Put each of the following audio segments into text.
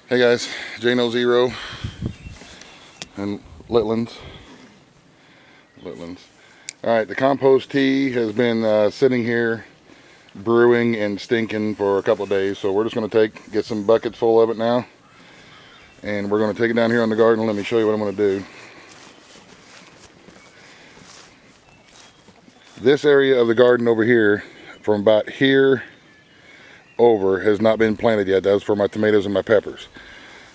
Hey guys, Jano Zero and Litlands. Alright, the compost tea has been sitting here brewing and stinking for a couple of days, so we're just going to get some buckets full of it now, and we're going to take it down here in the garden. Let me show you what I'm going to do. This area of the garden over here, from about here over, has not been planted yet. That's for my tomatoes and my peppers.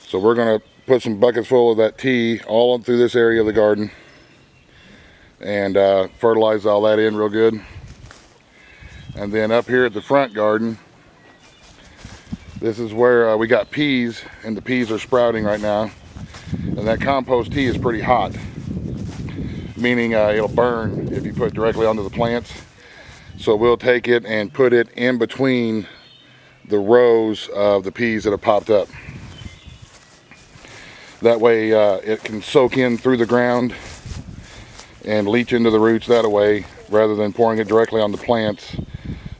So we're going to put some buckets full of that tea all up through this area of the garden and fertilize all that in real good. And then up here at the front garden, this is where we got peas, and the peas are sprouting right now. And that compost tea is pretty hot, meaning it'll burn if you put it directly onto the plants. So we'll take it and put it in between the rows of the peas that have popped up. That way it can soak in through the ground and leach into the roots that way, rather than pouring it directly on the plants,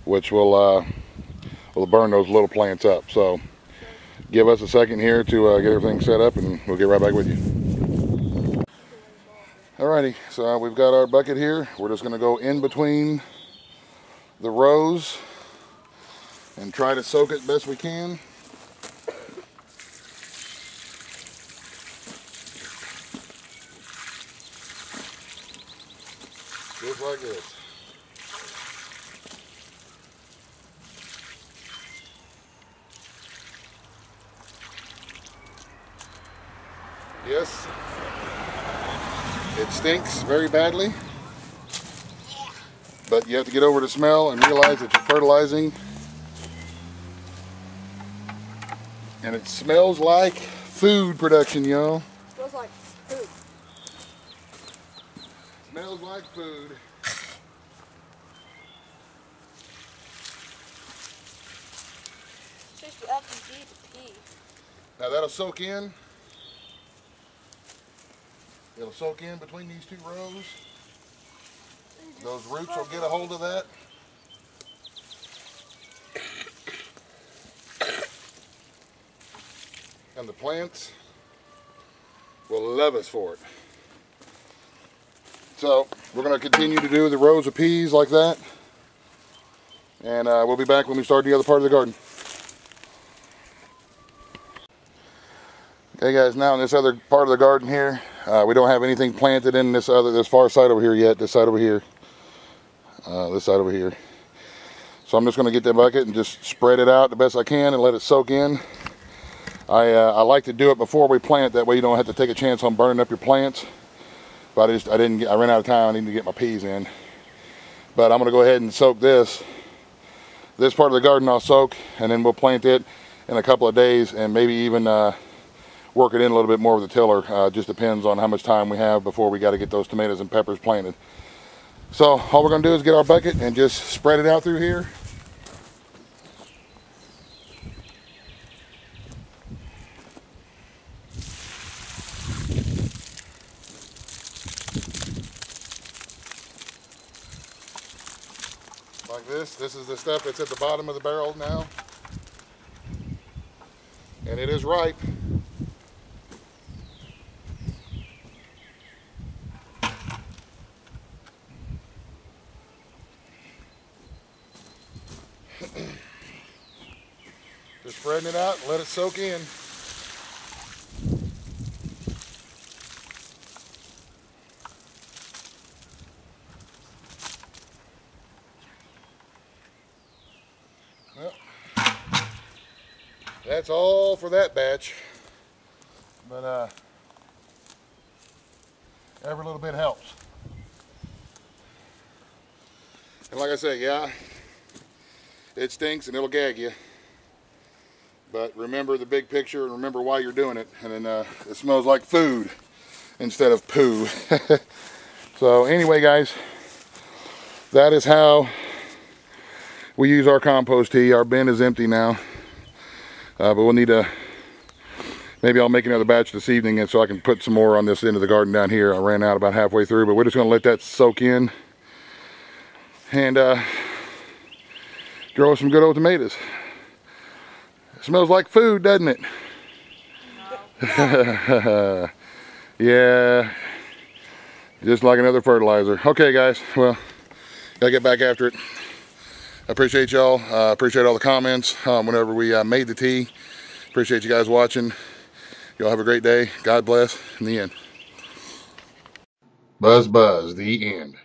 which will burn those little plants up. So give us a second here to get everything set up, and we'll get right back with you. Alrighty, so we've got our bucket here. We're just going to go in between the rows and try to soak it best we can. Just like this. Yes, it stinks very badly, but you have to get over the smell and realize that you're fertilizing, and it smells like food production, y'all. Smells like food. Smells like food. It's just up and eat the pea. Now that'll soak in. It'll soak in between these two rows. Those roots will get a hold of that. And the plants will love us for it. So we're going to continue to do the rows of peas like that. And we'll be back when we start the other part of the garden. Okay guys, now in this other part of the garden here, we don't have anything planted in this far side over here yet. This side over here. This side over here. So I'm just going to get that bucket and just spread it out the best I can and let it soak in. I like to do it before we plant, that way you don't have to take a chance on burning up your plants. But I ran out of time. I need to get my peas in. But I'm going to go ahead and soak this. This part of the garden I'll soak, and then we'll plant it in a couple of days, and maybe even work it in a little bit more with the tiller. Just depends on how much time we have before we got to get those tomatoes and peppers planted. So all we're going to do is get our bucket and just spread it out through here. Like this. This is the stuff that's at the bottom of the barrel now. And it is ripe. Just spreading it out and let it soak in. Well, that's all for that batch, but every little bit helps. And like I say, yeah, it stinks and it'll gag you, but remember the big picture and remember why you're doing it. And then it smells like food instead of poo. So anyway guys, that is how we use our compost tea. Our bin is empty now, but we'll need to, maybe I'll make another batch this evening, and so I can put some more on this end of the garden down here. I ran out about halfway through, but we're just going to let that soak in and grow some good old tomatoes. It smells like food, doesn't it? No. Yeah, just like another fertilizer. Okay, guys, well, gotta get back after it. I appreciate y'all. Appreciate all the comments whenever we made the tea. Appreciate you guys watching. Y'all have a great day. God bless. In the end. Buzz, buzz. The end.